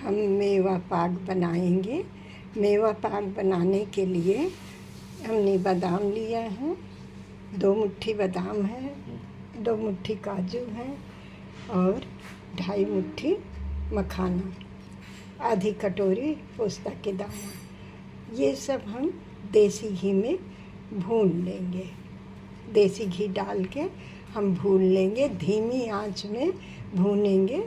हम मेवा पाक बनाएंगे। मेवा पाक बनाने के लिए हमने बादाम लिया है, 2 मुट्ठी बादाम है, 2 मुट्ठी काजू है और 2.5 मुट्ठी मखाना, आधी कटोरी पोस्ता के दाना। ये सब हम देसी घी में भून लेंगे। देसी घी डाल के हम भून लेंगे, धीमी आंच में भूनेंगे।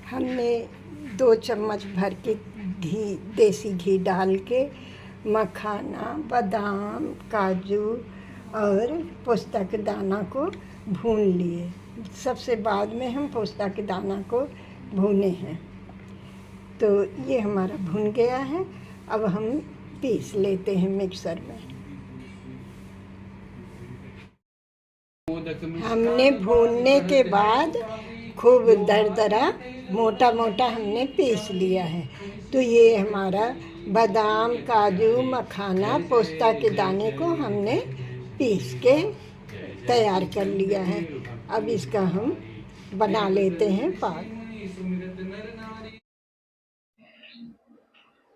हमने 2 चम्मच भर के घी, देसी घी डाल के मखाना, बादाम, काजू और पोस्ता के दाना को भून लिए। सबसे बाद में हम पोस्ता के दाना को भूने हैं। तो ये हमारा भुन गया है। अब हम पीस लेते हैं मिक्सर में। हमने भूनने के बाद खूब दरदरा मोटा मोटा हमने पीस लिया है। तो ये हमारा बादाम, काजू, मखाना, पोस्ता के दाने को हमने पीस के तैयार कर लिया है। अब इसका हम बना लेते हैं पाक।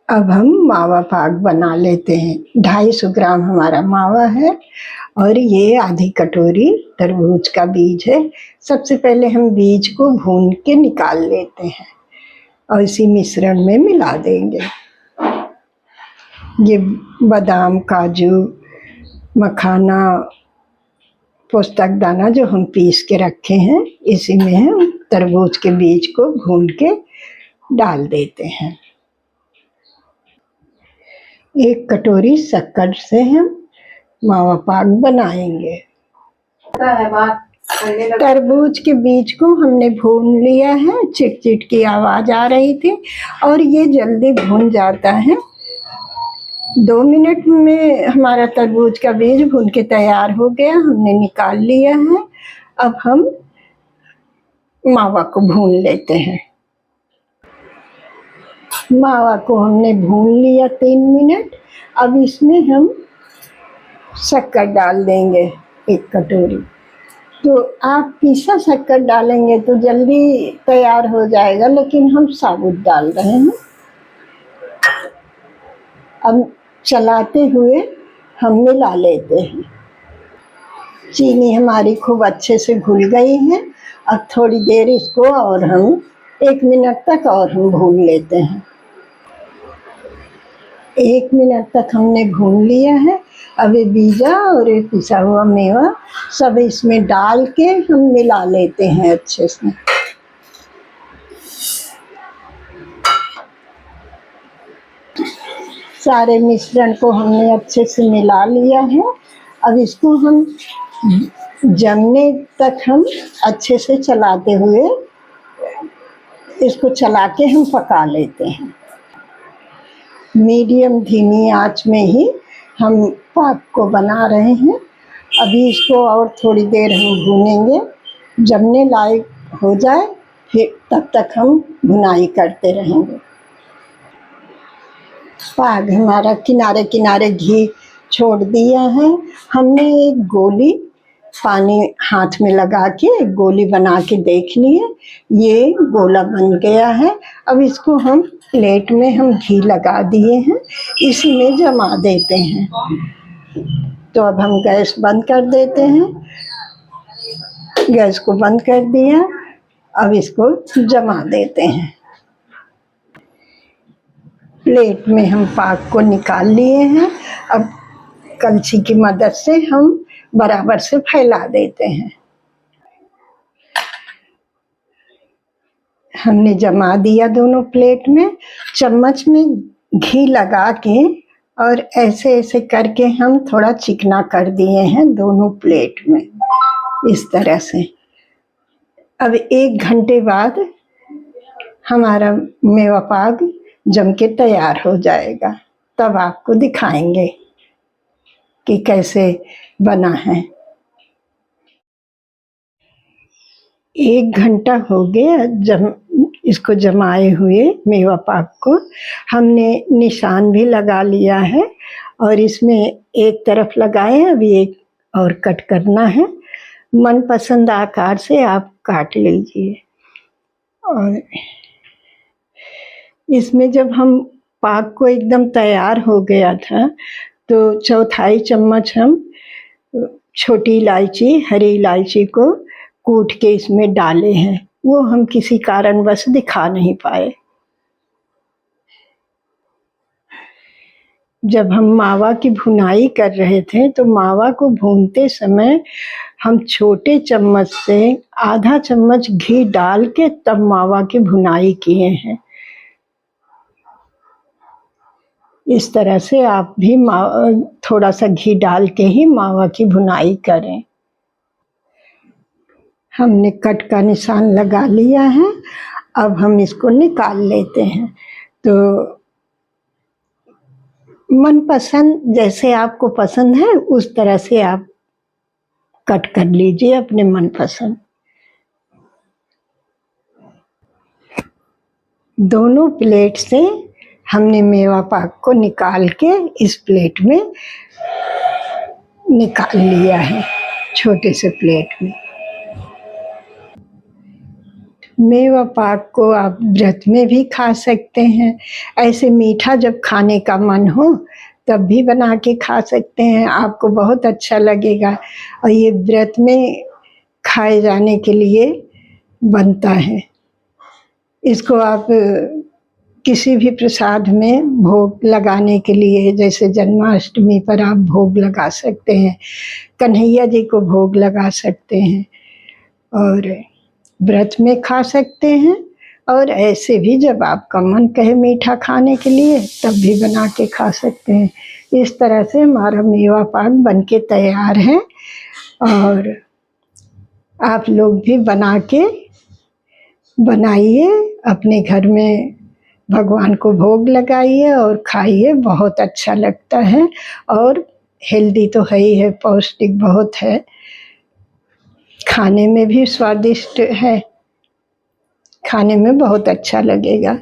अब हम मावा पाक बना लेते हैं। 250 ग्राम हमारा मावा है और ये आधी कटोरी तरबूज का बीज है। सबसे पहले हम बीज को भून के निकाल लेते हैं और इसी मिश्रण में मिला देंगे। ये बादाम, काजू, मखाना, पोस्ता का दाना जो हम पीस के रखे हैं, इसी में हम तरबूज के बीज को भून के डाल देते हैं। 1 कटोरी शक्कर से हम मावा पाक बनाएंगे। तरबूज के बीज को हमने भून लिया है। चिट चिट की आवाज़ आ रही थी और ये जल्दी भून जाता है। 2 मिनट में हमारा तरबूज का बीज भून के तैयार हो गया। हमने निकाल लिया है। अब हम मावा को भून लेते हैं। मावा को हमने भून लिया 3 मिनट। अब इसमें हम शक्कर डाल देंगे 1 कटोरी। तो आप पीसा शक्कर डालेंगे तो जल्दी तैयार हो जाएगा, लेकिन हम साबुत डाल रहे हैं। अब चलाते हुए हम मिला लेते हैं। चीनी हमारी खूब अच्छे से घुल गई है। अब थोड़ी देर इसको और हम 1 मिनट तक और हम भून लेते हैं। 1 मिनट तक हमने भून लिया है। अब ये बीजा और ये पिसा हुआ मेवा सब इसमें डाल के हम मिला लेते हैं अच्छे से। सारे मिश्रण को हमने अच्छे से मिला लिया है। अब इसको हम जमने तक हम अच्छे से चलाते हुए इसको चला के हम पका लेते हैं। मीडियम धीमी आंच में ही हम पाक को बना रहे हैं। अभी इसको और थोड़ी देर हम भूनेंगे। जमने लायक हो जाए फिर तब तक हम भुनाई करते रहेंगे। पाक हमारा किनारे किनारे घी छोड़ दिया है। हमने एक गोली पानी हाथ में लगा के एक गोली बना के देख ली है। ये गोला बन गया है। अब इसको हम प्लेट में हम घी लगा दिए हैं, इसी में जमा देते हैं। तो अब हम गैस बंद कर देते हैं। गैस को बंद कर दिया। अब इसको जमा देते हैं। प्लेट में हम पाक को निकाल लिए हैं। अब कलछी की मदद से हम बराबर से फैला देते हैं। हमने जमा दिया दोनों प्लेट में। चम्मच में घी लगा के और ऐसे ऐसे करके हम थोड़ा चिकना कर दिए हैं दोनों प्लेट में, इस तरह से। अब 1 घंटे बाद हमारा मेवा पाक जम के तैयार हो जाएगा। तब आपको दिखाएंगे कि कैसे बना है। 1 घंटा हो गया इसको जमाए हुए मेवा पाक को। हमने निशान भी लगा लिया है और इसमें एक तरफ लगाए, अभी एक और कट करना है। मनपसंद आकार से आप काट लीजिए। और इसमें जब हम पाक को एकदम तैयार हो गया था तो 1/4 चम्मच हम छोटी इलायची, हरी इलायची को कूट के इसमें डाले हैं। वो हम किसी कारणवश दिखा नहीं पाए। जब हम मावा की भुनाई कर रहे थे तो मावा को भूनते समय हम छोटे चम्मच से आधा चम्मच घी डाल के तब मावा की भुनाई किए हैं। इस तरह से आप भी थोड़ा सा घी डाल के ही मावा की भुनाई करें। हमने कट का निशान लगा लिया है। अब हम इसको निकाल लेते हैं। तो मनपसंद जैसे आपको पसंद है उस तरह से आप कट कर लीजिए अपने मनपसंद। दोनों प्लेट से हमने मेवा पाक को निकाल के इस प्लेट में निकाल लिया है, छोटे से प्लेट में। मेवा पाक को आप व्रत में भी खा सकते हैं। ऐसे मीठा जब खाने का मन हो तब भी बना के खा सकते हैं, आपको बहुत अच्छा लगेगा। और ये व्रत में खाए जाने के लिए बनता है। इसको आप किसी भी प्रसाद में भोग लगाने के लिए, जैसे जन्माष्टमी पर आप भोग लगा सकते हैं, कन्हैया जी को भोग लगा सकते हैं, और व्रत में खा सकते हैं। और ऐसे भी जब आपका मन कहे मीठा खाने के लिए तब भी बना के खा सकते हैं। इस तरह से हमारा मेवा पाक बनके तैयार है। और आप लोग भी बना के बनाइए, अपने घर में भगवान को भोग लगाइए और खाइए, बहुत अच्छा लगता है। और हेल्दी तो है ही है, पौष्टिक बहुत है, खाने में भी स्वादिष्ट है, खाने में बहुत अच्छा लगेगा।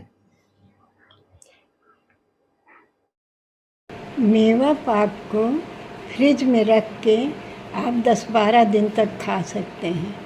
मेवा पाक को फ्रिज में रख के आप 10-12 दिन तक खा सकते हैं।